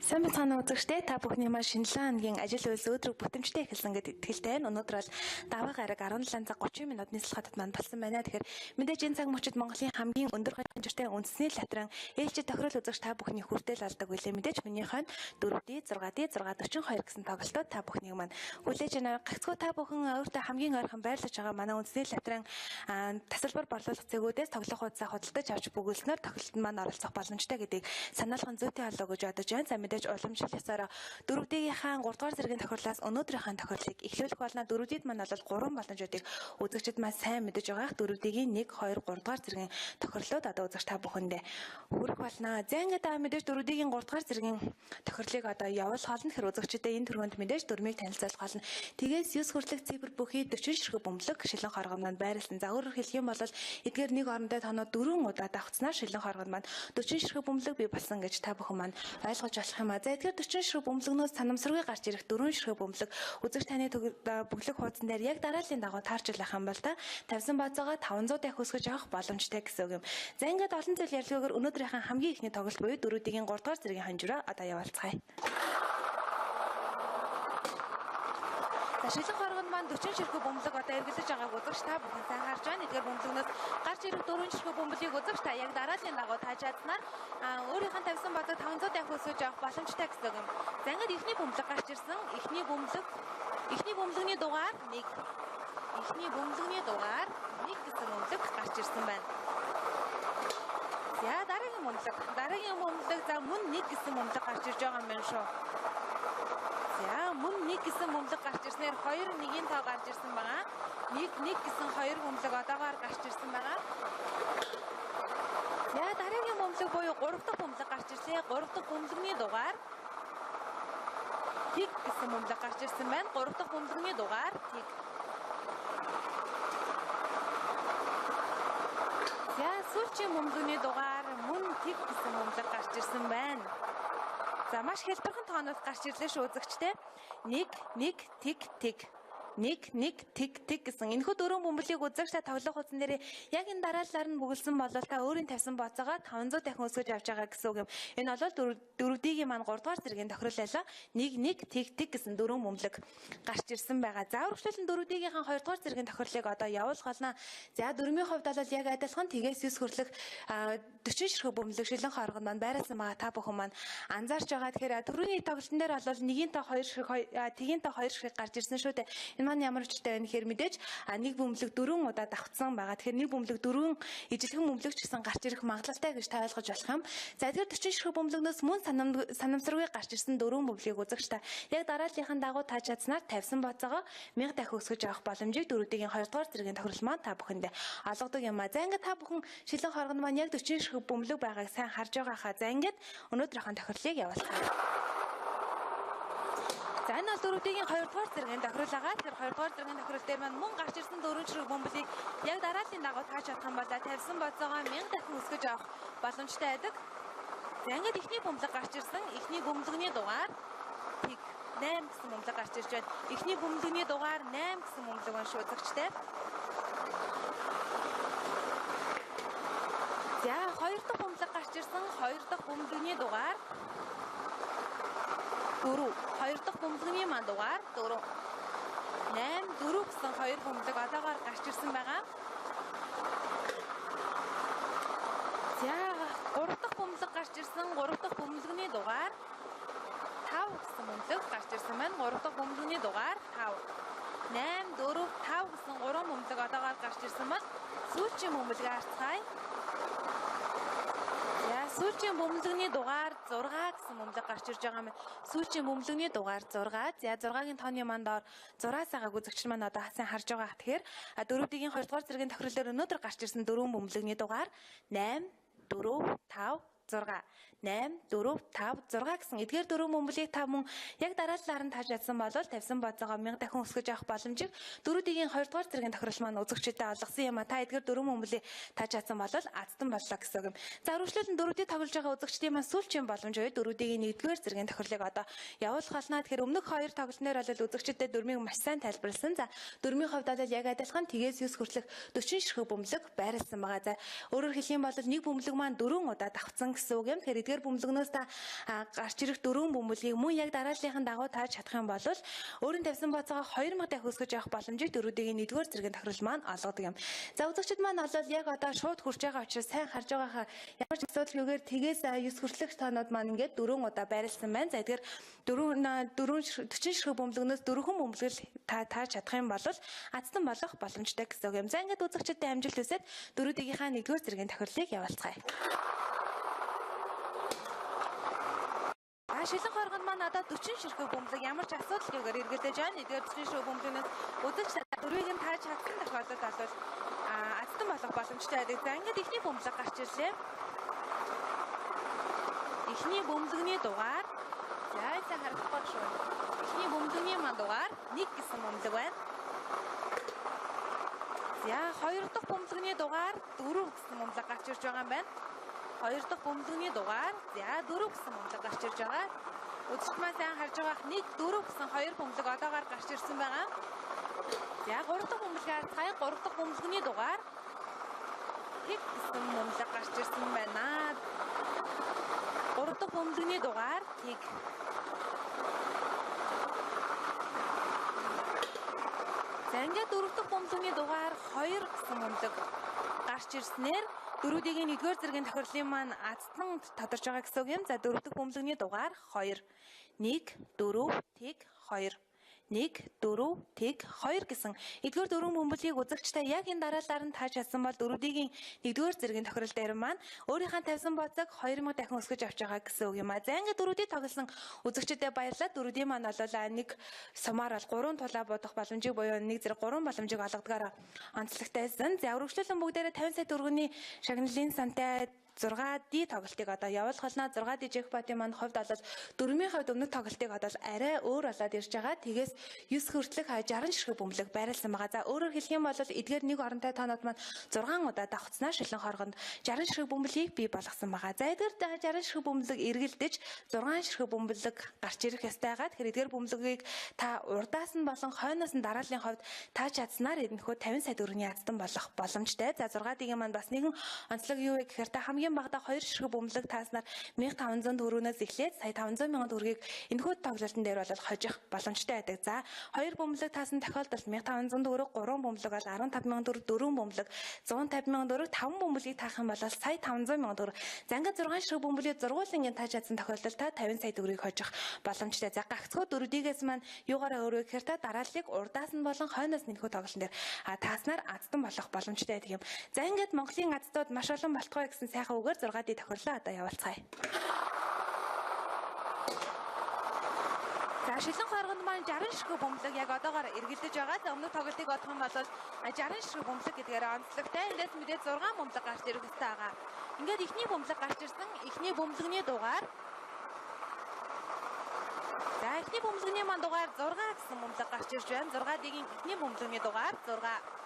Сайн бацхан үзэгчдээ та бүхний маань шинэлэн ангийн ажил үйлс өдрөг бүтэмжтэй эхэлсэн гэдэг итгэлтэй байна. Өнөөдөр бол даваа гараг 17 цаг 30 минут нийслэхэд маань болсон байна. Тэгэхээр мэдээж энэ цаг мөчид Монголын хамгийн өндөр хэмжээтэй үндэсний латран ээлжид тохирол үзэгч та бүхний хүртэл алдаг билээ. Мэдээж минийхэн 4D 6D 642 гэсэн тоглолтод та бүхнийг маань хүлээж авна. Гагцхүү та бүхэн өөртөө хамгийн ойрхон байрлаж байгаа манай үндэсний латран тасалбар борлуулах зэгүүдээс тоглох хуудасаа худалдаж авч бүгэлснээр тоглолтод маань оролцох боломжтой гэдгийг санаалган зүйтэй болоо гэж бодож байна. За мэдээж уламжлалсаар 4D-ийн 3 дугаар зэргийн тохирлоос өнөөдрийнхээ тохирлыг эхлүүлэх болно. 4D-д маань бол 3 боломжуудыг үзэгчид маань сайн мэдэж байгаа. 4D-ийн 1, 2, 3 дугаар зэргийн тохирлууд одоо үзэгч та бүхэндээ хүрэх болно. За ингээд мэдээж 4D-ийн 3 дугаар зэргийн тохирлыг одоо явуулах болно. Тэгэхээр үзэгчдээ энэ төрөнд мэдээж дөрмийг танилцуулах болно. Тэгээс 9 хүртэлх цифр бүхий 40 ширхэг бөмбөлөг шилэн хоргомнод байрлсан. За өөрөөр хэлэх юм бол эдгээр нэг орондоо тоноо 4 удаа давхцнаар шилэн хоргомд маань 40 ширхэг бөмбөлөг бий болсон гэж та бүхэн маань ойлгож болох юм а. За эдгээр 40 ширхэг бөмбөлөгнөөс санамсаргүй гарч ирэх 4 ширхэг бөмбөлөг үзэгч таны бүглэг хуудсан дээр яг дарааллын дагуу таарчлах юм бол та тавьсан базаага 500 дахь өсгөж авах боломжтой гэсэн үг юм. За ингээд олон зүйл ярилцлагаар өнөөдрийнхэн хамгийн ихний тоглолт буюу 4D-ийн 3 дугаар зэргийн хонжроо одоо явуулцгаая. За шилэн хоргонд маань 40 ширхэг бөмбөлөг одоо эргэлдэж байгааг үзэгч та бүхэн сайн харж байна. Эдгээр бөмбөлөгнөөс гарч ирэх 4 ширхэг бөмбөлийг үзэгч та яг дарааллын дагуу тааж чадсанаар өөрийнх нь тавьсан базаа 500 дахь өсгөж авах боломжтой гэсэн үг юм. За ингээд ихний бөмбөлөг гарч ирсэн. Ихний бөмбөлөгний дугаар 1. Ихний бөмбөлөгний дугаар 1 гэсэн бөмбөлөг гарч ирсэн байна. За дараагийн бөмбөлөг за мөн 1 гэсэн бөмбөлөг гарч ирж байгаа юм байна шүү. За мөн 1 гэсэн бөмбөлөг гарч ирснээр 2 1-ийн тоо гарч ирсэн байгаа. 1 гэсэн 2 бөмбөлөг одоогоор гарч ирсэн байгаа. За дараагийн бөмбөлөг буюу 3 дахь бөмбөлөг гарч ирлээ. 3 дахь бөмбөлөгний дугаар Тэг гэсэн бөмбөлөг гарч ирсэн байна. 3 дахь бөмбөлөгний дугаар Тэг. За сүүлчийн бөмбөлөгний дугаар мөн Тэг гэсэн бөмбөлөг гарч ирсэн байна. За маш хэлбэрхэн тоонууд гарч ирлээ шүү үзэгчтэй. 1 1 тэг тэг 1 1 тэг тэг гэсэн энэхүү дөрвөн бөмбөлийг үзэгч та тоглох хуудсан дээр яг энэ дараалалаар нь бүгэлсэн бол та өөрийн тавьсан боцоогоо 500 дахин өсгөж авч байгаа гэсэн үг юм. Энэ бол 4D-ийн маань 3 дугаар зэргийн тохирол байлаа. 1 1 тэг тэг гэсэн дөрвөн бөмбөлөг гарч ирсэн байгаа. За үргэлжлүүлэн 4D-ийн 2 дугаар зэргийн тохирлыг одоо явуулах болно. За дөрмийн хувьд бол яг адилхан тэгээс 9 хүрлэх 40 ширхэг бөмбөлөг шилэн хоргонд маань байрласан байгаа. Та бүхэн маань анзаарч байгаа. Тэгэхээр төрөний тоглолтын дээр бол 1-ийн тоо 2 ширхэг тэгийн тоо 2 ширхэг гарч ирсэн шүү дээ. Энэ маань ямар учиртай байна гэхээр мэдээж нэг бөмбөлөг 4 удаа давхцсан байгаа. Тэгэхээр нэг бөмбөлөг 4 ижилхэн бөмбөлөг ч гэсэн гарч ирэх магадлалтай гэж та ойлгож болох юм. За тэгэхээр 40 ширхэг бөмбөлөгнөөс мөн санамсаргүй гарч ирсэн 4 бөмбөлийг үзэгч та яг дарааллынхаа дагуу тааж чадсанаар тавьсан боцоогоо 1000 дахин өсгөж авах боломжийг 4D-ийн 2 дугаар зэргийн тохирол маань та бүхэндээ олгодог юм а. За ингээд та бүхэн шилэн хоргонд маань яг 40 ширхэг бөмбөлөг байгааг сайн харж байгаа хаа. За ингээд өнөөдрийнхөө тохирлыг явуулъя. За энэ бол 4D-ийн 2 дугаар зэргийн тохирол байгаа. Тэр 2 дугаар зэргийн тохирол дээр маань мөн гарч ирсэн 4 ширхэг бөмбөлийг яг дарааллын дагуу тааж чадах юм бол тавьсан боцоогоо 1000 дахин өсгөж авах боломжтой байдаг. За ингээд ихний бөмбөлөг гарч ирсэн. Ихний бөмбөлөгний дугаар Тэг 8 гэсэн бөмбөлөг гарч ирж байна. Ихний бөмбөлөгний дугаар 8 гэсэн бөмбөлөг байна шүү үзэгчтэй. За 2 дахь бөмбөлөг гарч ирсэн. 2 дахь бөмбөлөгний дугаар 4. 2 дахь бөмбөлөгний маань дугаар 4. 8 4 гэсэн 2 бөмбөлөг одоогоор гарч ирсэн байгаа. За 3 дахь бөмбөлөг гарч ирсэн. 3 дахь бөмбөлөгний дугаар 5 гэсэн бөмбөлөг гарч ирсэн байна. 3 дахь бөмбөлөгний дугаар 5. 8 4 5 гэсэн 3 бөмбөлөг одоогоор гарч ирсэн бол сүүлчийн бөмбөлөг харцгаая. Сүүлчийн бөмбөлөгний дугаар 6 гэсэн бөмбөлөг гарч ирж байгаа юм. Сүүлчийн бөмбөлөгний дугаар 6. За 6-гийн тооны манд доор 6-аас агааг үзэгч маань одоо хасaan харж байгаа. Тэгэхээр 4D-ийн 2 дугаар зэргийн тохирлоор өнөөдөр гарч ирсэн 4 бөмбөлөгний дугаар 8 4 5 6 8 4 5 6 гэсэн эдгээр 4 бөмбөлийг та мөн яг дараалалаар нь тааж чадсан бол тавьсан боцоогоо 1000 дахин өсгөж авах боломжийг 4D-ийн 2 дугаар зэргийн тохирол маань үзэгчдэд олгосон юм а. Та эдгээр 4 бөмбөлийг тааж чадсан бол азтан боллоо гэсэн үг юм. За үргэлжлүүлэн 4D тоглож байгаа үзэгчдийн маань сүүлчийн боломж буюу 4D-ийн 1-р зэргийн тохирлыг одоо явуулах болно. Тэгэхээр өмнөх 2 тоглолтноор бол үзэгчдэд дөрмийг маш сайн тайлбарласан. За дөрмийн хувьд бол яг адилхан тэгээс 9 хүртэлх 40 ширхэг бөмбөлөг байрласан байгаа. За өөрөөр хэлэх юм бол нэг бөмбөлөг маань 4 удаа давхцсан гэсэн үг юм. Тэгэхээр эдгээр бөмбөлгнөөс та гарч ирэх 4 бөмбөлгийг мөн яг дарааллынхаа дагуу тааж чадах юм бол өөрийн тавьсан бооцоогоо 2000 дахин өсгөж явах боломжийг дөрүүдийн 1-р зэргийн тохирол маань олгодог юм. За үзэгчид маань бол яг одоо шууд хурж байгаа учраас сайн харж байгааха ямар ч асуудалгүйгээр тгээс 9 хүртэлх тоонууд маань ингээд 4 удаа байрлсан байна. За эдгээр 40 ширхэг бөмбөлгнөөс 4 бөмбөлгөл тааж чадах юм бол азтан болох боломжтой гэсэн үг юм. За ингээд үзэгчидтэй амжилт хүсээд дөрүүдийнхаа 1-р зэргийн тохирлыг явуулцгаая. Шилэн хоргонд маань одоо 40 ширхэг бөмбөлөг ямар ч асуудалгүйгээр эргэлдэж байна. Эдгээр 40 ширхэг бөмбөлгнөөс үзэгч дөрвийг нь тааж чадсан тохиолдолд бол азтан болох боломжтой байдаг. За ингээд ихний бөмбөлөг гарч ирлээ. Ихний бөмбөлгний дугаар за энэ харагдахгүй шүү. Ихний бөмбөлгний маань дугаар 1 гэсэн бөмбөлөг байна. За 2 дахь бөмбөлгний дугаар 4 гэсэн бөмбөлөг гарч ирж байгаа юм байна. 2 дахь бөмбөлгний дугаар за 4 гэсэн бөмбөлөг гарч ирж байгаа. Үзэгч маань сайн харж байгаах 1 4 гэсэн 2 бөмбөлөг одоогоор гарч ирсэн байгаа. За 3 дахь бөмбөлгээр цай 3 дахь бөмбөлгний дугаар хэд гэсэн бөмбөлөг гарч ирсэн байна. 3 дахь бөмбөлгний дугаар тэг. За ингээд 4 дахь бөмбөлгний дугаар 2 гэсэн бөмбөлөг гарч ирснээр дөрүүдийн 1-р зэргийн тохирлын маань азтан тодорч байгаа гэсэн үг юм. За 4 дахь бөмбөлгний дугаар 2 1 4 тэг 2 1 4 тэг 2 гэсэн эдгээр 4 бөмбөлийг үзэгчтэй яг энэ дараалалаар нь тааж чадсан бол дөрүүдийн 1-р зэргийн тохирол дээр маань өөрийнхөө тавьсан бооцоог 2000 дахин өсгөж авч байгаа гэсэн үг юм а. За ингээд дөрүүдийг тоглосон үзэгчдэд баярлалаа. Дөрүүдийн маань болоо нэг сумаар бол 3 тулаа бодох боломжийг буюу 1 зэрэг 3 боломжийг олгодгоор онцлогтойсэн. За өргөжлөлөн бүгдээрээ 50 сая төгрөгийн шагналын сантай 6D тоглолтыг одоо явуулах болно. 6D jackpot-ийн маань хувьд бол 4-ийн хувьд өмнөх тоглолтыг одоо арай өөр болоод ирж байгаа. Тэгээс 9 хүртэлх 60 ширхэг бөмбөлөг байрласан байгаа. За өөрөөр хэлэх юм бол эдгээр нэг оронтой тоонууд маань 6 удаа давхцнаа шилэн хоргонд 60 ширхэг бөмбөлийг бий болгосон байгаа. За эдгээр 60 ширхэг бөмбөлөг эргэлдэж 6 ширхэг бөмбөлөг гарч ирэх ёстой байгаа. Тэгэхээр эдгээр бөмбөлөгийг та урдаас нь болон хойноос нь дарааллын хувьд тааж чадсанаар энэхүү 50 сая төгрөгийн азтан болох боломжтой. За 6D-ийн маань бас нэгэн онцлог юу вэ гэхээр та хамгийн багадаа 2 ширхэг бөмбөлөг тааснаар 1500 төгрөгнөөс эхлээд сая 500 мянган төгрөгийг энэхүү тоглолтын дээр бол хожих боломжтой байдаг. За 2 бөмбөлөг таасан тохиолдолд 1500 төгрөг, 3 бөмбөлөг бол 15 мянган төгрөг, 4 бөмбөлөг 150 мянган төгрөг, 5 бөмбөлийг таах юм бол сая 500 мянган төгрөг. За ингээд 6 ширхэг бөмбөлийг зургуулсан тааж чадсан тохиолдолд та 50 сая төгрөгийг хожих боломжтой. За гагцхүү дөрүүдээс маань юугаараа өөрөө гэхээр та дарааллыг урдаас нь болон хойноос нь энэхүү тоглолтын дээр тааснаар азтан болох боломжтой байдаг юм. За ингээд Монголын азтууд маш олон болтгой гэсэн сайхан үгээр 6D тохирлоо одоо явуулцгаая. За шилэн хоргонд маань 60 ширхэг бөмбөлөг яг одоогоор эргэлдэж байгаа. За өмнөх тоглолтыг бодох юм бол 60 ширхэг бөмбөлөг гэдгээр онцлогтой. Эндээс мэдээд 6 бөмбөлөг гарч ирэх ёстой байгаа. Ингээд ихний бөмбөлөг гарч ирсэн. Ихний бөмбөлөгний дугаар за ихний бөмбөлөгний маань дугаар 6 гэсэн бөмбөлөг гарч ирж байна. 6D-ийн ихний бөмбөлөгний дугаар 6.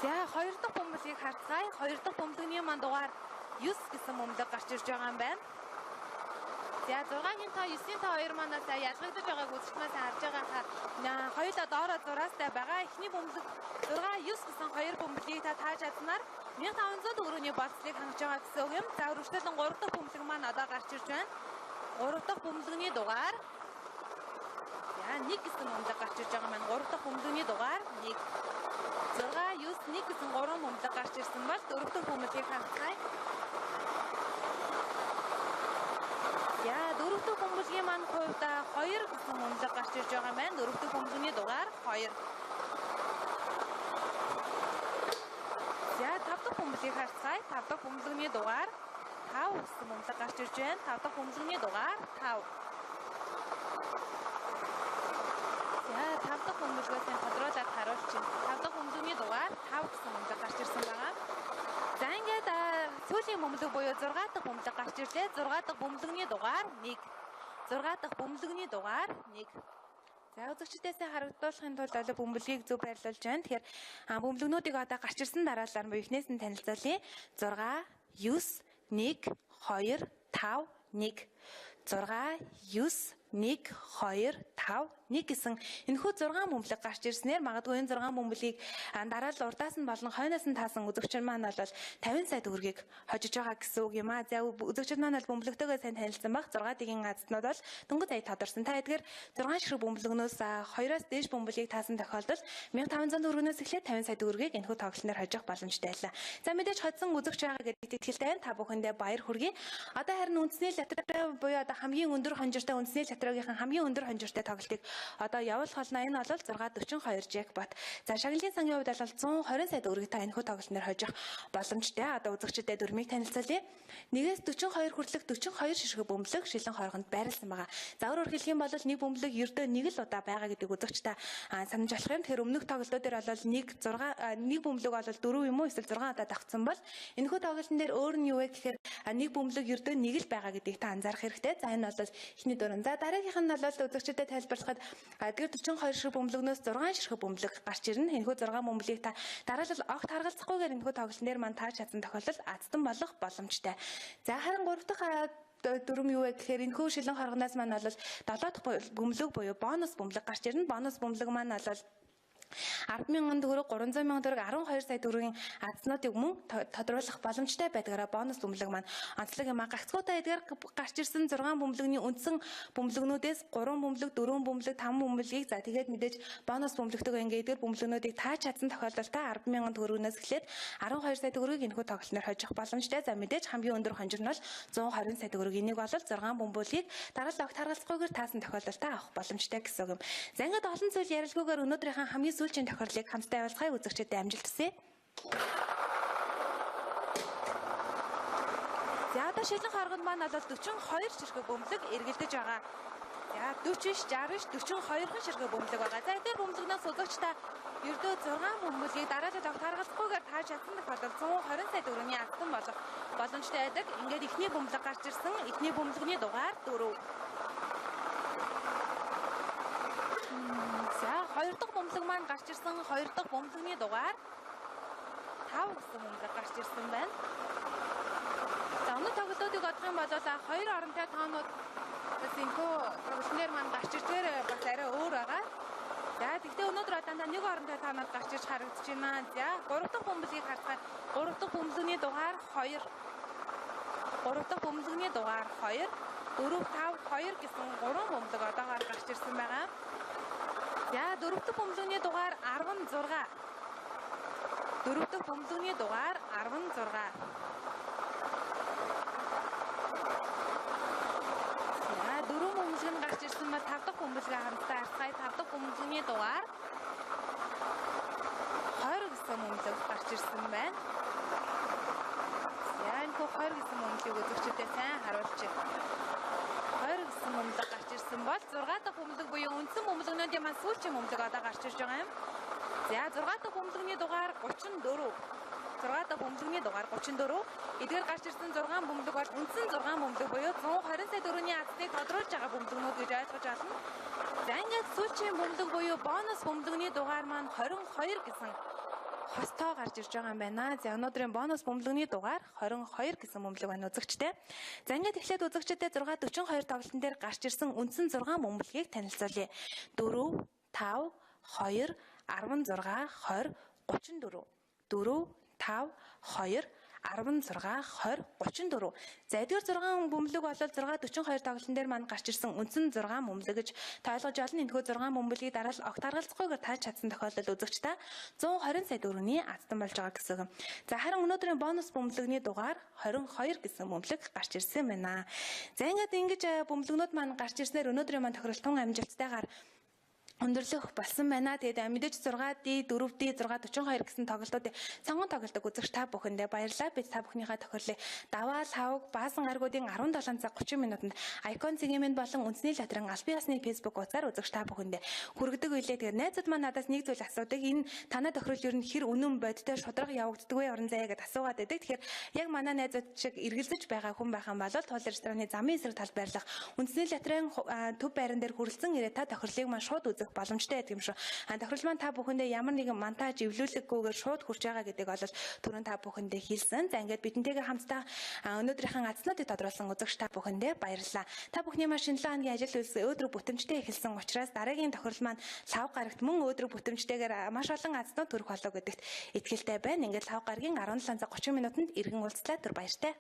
За 2 дахь бөмбөлийг харцгаая. 2 дахь бөмбөлөгний маань дугаар 9 гэсэн бөмбөлөг гарч ирж байгаа юм байна. За 6-гийн та 9-ийн та 2 манаас ялгагдаж байгааг үзчихмээс харж байгаа хаа. Хоёулаа доороо зураастай байгаа. Эхний бөмбөлөг 6 9 гэсэн 2 бөмбөлийг та тааж чадсанаар 1500 төгрөгийн болцлыг хангаж байгаа гэсэн үг юм. За өргөжлөлөн 3 дахь бөмбөлөг маань одоо гарч ирж байна. 3 дахь бөмбөлөгний дугаар 1 гэсэн бөмбөлөг гарч ирж байгаа маань 3 дахь бөмбөлөгний дугаар 1 6 9 1 гэсэн 3 бөмбөлөг гарч ирсэн бол 4 дахь бөмбөлийг хангацгаая. За 4 дахь бөмбөлгийн маань хувьд 2 гэсэн бөмбөлөг гарч ирж байгаа маань 4 дахь бөмбөлгийн дугаар 2. За 5 дахь бөмбөлийг харцгаая. 5 дахь бөмбөлгийн дугаар 5 гэсэн бөмбөлөг гарч ирж байна. 5 дахь бөмбөлгийн дугаар 5. За 5 дахь бөмбөлгөөс тодруулаад харуулчих. 5 дахь бөмбөлгийн дугаар 5 гэсэн бөмбөлөг гарч ирсэн байгаа. За ингээд сүүлийн бөмбөлөг буюу 6 дахь бөмбөлөг гарч ирлээ. 6 дахь бөмбөлөгний дугаар 1. 6 дахь бөмбөлөгний дугаар 1. За үзэгчдээсээ харагдуулахын тулд олоо бөмбөлгийг зөв байрлуулж байна. Тэгэхээр бөмбөлгнүүдийг одоо гарч ирсэн дараалалаар буюу эхнээс нь танилцуулъя. 6 9 1 2 5 1 6 9 1, 2, 5, 1 гэсэн энэхүү 6 бөмбөлөг гарч ирснээр магадгүй энэ 6 бөмбөлийг дараа л урдаас нь болон хойноос нь таасан үзэгчид маань бол 50 сая төгрөгийг хожиж байгаа гэсэн үг юм аа. За үзэгчид маань бол бөмбөлөгтэйгээ сайн танилцсан баг. 6 дигийн азнууд бол дөнгөж сая тодорсон. Та эдгээр 6 ширхэг бөмбөлөгнөөс 2-оос дээш бөмбөлийг таасан тохиолдолд 1500 төгрөгнөөс эхлээд 50 сая төгрөгийг энэхүү тоглолтоор хожих боломжтой байлаа. За мэдээж хоцсон үзэгч байгаа гэдэгт итгэлтэй байна. Та бүхэндээ баяр хүргэе. Одоо харин үндэсний лотерей буюу одоо хамгийн өндөр хонжиртай үндэсний лотерейгийн хамгийн өндөр хонжиртай тоглолтыг одоо явуулах болно. Энэ бол 642 жекпот. За шагналын сангийн хувьд бол 120 сая төгрөгийг та энэхүү тоглолтоор хожих боломжтой. Одоо үзэгчдэд дүрмийг танилцуулъя. 1-ээс 42 хүртэлх 42 ширхэг бөмбөлөг шилэн хооргонд байрласан байгаа. За өөрөөр хэлэх юм бол нэг бөмбөлөг ердөө нэг л удаа байгаа гэдэг үзэгч та санаж болох юм. Тэгэхээр өмнөх тоглолтуудаар бол нэг бөмбөлөг бол 4 юм уу эсвэл 6 удаа давхцсан бол энэхүү тоглолтын дээр өөр нь юу вэ гэхээр нэг бөмбөлөг ердөө нэг л байгаа гэдгийг та анзаарах хэрэгтэй. За энэ бол эхний дөрөв. За дараагийнх нь бол үзэгчдэд тайлбарлахад эдгээр 42 ширхэг бөмбөлөгнөөс 6 ширхэг бөмбөлөг гарч ирнэ. Энэхүү 6 бөмбөлийг та дараалал огт харгалзахгүйгээр энэхүү тоглолтын дээр маань тааж чадсан тохиолдолд аздан болох боломжтой. За харин 3 дахь дүрм юу вэ гэхээр энэхүү шилэн хоргоноос маань бол 7 дахь бөмбөлөг буюу бонус бөмбөлөг гарч ирнэ. Бонус бөмбөлөг маань бол 10,000 төгрөг, 300,000 төгрөг, 12 сая төгрөгийн азнуудыг мөн тодруулах боломжтой байдгаараа бонус бөмбөлөг маань онцлог юм а. Гагцхуудаа эдгээр гарч ирсэн 6 бөмбөлөгний үндсэн бөмбөлөгнүүдээс 3 бөмбөлөг, 4 бөмбөлөг, 5 бөмбөлгийг за тэгээд мэдээж бонус бөмбөлөгтэйгээ ингээ эдгээр бөмбөлөгнүүдийг тааж чадсан тохиолдолд 10,000 төгрөгнөөс эхлээд 12 сая төгрөгийг энэхүү тоглолтоор хожих боломжтой. За мэдээж хамгийн өндөр хонжир нь бол 120 сая төгрөг. Энийг бол 6 бөмбөлийг дараалал огт харгалзахгүйгээр таасан тохиолдолд авах боломжтой гэсэн үг юм. За ингээд олон зүйл ярилцгүйгээр өнөөдрийнхээ хамгийн сүүлийн тохиолдлыг хамтдаа явуулахыг үзэгчдэд амжилт хүсье. За одоо шилэн хоргонд маань бол 42 ширхэг бөмбөлөг эргэлдэж байгаа. За 49, 69, 42 ширхэг бөмбөлөг байгаа. За эдгээр бөмбөлөгнөөс үзэгч та ердөө 6 бөмбөлийг дараалал огт харгалзахгүйгээр тааж чадсан тохиолдолд 120 сая төгрөгийн аздан болох боломжтой байдаг. Ингээд эхний бөмбөлөг гарч ирсэн. Эхний бөмбөлөгний дугаар 4. За 2 дахь бөмбөлөг маань гарч ирсэн. 2 дахь бөмбөлөгний дугаар 5 гэсэн бөмбөлөг гарч ирсэн байна. За өнөө тоглолтуудыг бодох юм бол 2 оронтой тоонууд энэхүү тоглолтноор маань гарч ирдгээр бас арай өөр байгаа. За тэгвэл өнөөдөр дандаа 1 оронтой тоонууд гарч ирж харагдаж байна. За 3 дахь бөмбөлгийг харахад 3 дахь бөмбөлөгний дугаар 2. 3 дахь бөмбөлөгний дугаар 2. 4, 5, 2 гэсэн 3 бөмбөлөг одоогоор гарч ирсэн байгаа. За 4 дахь бөмбөлөгний дугаар 16. 4 дахь бөмбөлөгний дугаар 16. За 4 бөмбөлөг нь гарч ирсэн ба 5 дахь бөмбөлөгийг хамтдаа харцгаая. 5 дахь бөмбөлөгний дугаар 20 гэсэн бөмбөлөг гарч ирсэн байна. За энэ 20 гэсэн бөмбөлийг үзэгчдэд сайн харуулчих. 20 гэсэн бөмбөлөг гарч ирсэн бол 6 дахь бөмбөлөг буюу үндсэн бөмбөлөгнүүдийн маань сүүлчийн бөмбөлөг одоо гарч ирж байгаа юм. За 6 дахь бөмбөлөгний дугаар 34. 6 дахь бөмбөлөгний дугаар 34. Эдгээр гарч ирсэн 6 бөмбөлөг бол үндсэн 6 бөмбөлөг буюу 120 сая төгрөгийн азныг тодруулж байгаа бөмбөлөгнүүд гэж ойлгож байна. За ингээд сүүлчийн бөмбөлөг буюу бонус бөмбөлөгний дугаар маань 22 гэсэн хостоо гарч ирж байгаа юм байна. За өнөөдрийн бонус бөмбөлөгний дугаар 22 гэсэн бөмбөлөг байна үзэгчтэй. За ингээд эхлээд үзэгчдэд 642 тоглолтын дээр гарч ирсэн үндсэн 6 бөмбөлгийг танилцуулъя. 4, 5, 2, 16, 20, 34. 4, 5, 2, 16, 20, 34. За эдгээр 6 бөмбөлөг бол 642 тоглолтын дээр маань гарч ирсэн үндсэн 6 бөмбөлөг гэж тойлгож олно. Энэхүү 6 бөмбөлгийг дараалал огт харгалзахгүйгээр тааж чадсан тохиолдолд үзэгч та 120 сая төгрөгийн аздан болж байгаа гэсэн үг. За харин өнөөдрийн бонус бөмбөлөгний дугаар 22 гэсэн бөмбөлөг гарч ирсэн байна. За ингэж бөмбөлөгнүүд маань гарч ирснээр өнөөдрийн маань тохиролтон амжилттайгаар өндөрлөх болсон байна. Тэгээд мэдээж 6D, 4D, 642 гэсэн тоглолтуудыг сонгон тоглодог үзэгч та бүхэндээ баярлалаа. Бид та бүхнийхээ тохирлыг даваа лавг баасан гаргуудын 17 цаг 30 минутанд Icon цэгийн болон үндэсний лотерейн албан ёсны Facebook хуудасаар үзэгч та бүхэндээ хүргэдэг үйлээ. Тэгээд найзууд маань надаас нэг зүйл асуудаг. Энэ танай тохирол ер нь хэр үнэн бодтой шудраг явагддаг вэ орон зайгаа гэдээ асуугаад байдаг. Тэгэхээр яг манай найзууд шиг эргэлзэж байгаа хүн байх юм бол тул рестораны замын эсрэг талд байрлах үндэсний лотерейн төв байран дээр хүрэлцэн ирээ та тохирлыг маань шууд үзэх боломжтой байдаг юм шүү. Тохирол маань та бүхэндээ ямар нэгэн монтаж эвлүүлэггүйгээр шууд хүрч байгаа гэдэг бол түрүүн та бүхэндээ хэлсэн. За ингээд бидэнтэйгээ хамтдаа өнөөдрийнхэн азнуудыг тодруулсан үзэгч та бүхэндээ баярлалаа. Та бүхний маань шинэ 7 хоногийн ажил үйлс өөдрөг бүтэмжтэй эхэлсэн учраас дараагийн тохирол маань лав гарагт мөн өөдрөг бүтэмжтэйгээр маш олон азнууд төрөх болов гэдэгт итгэлтэй байна. Ингээд лав гарагийн 17 цаг 30 минутанд иргэн уулзлаа. Түр баяртай.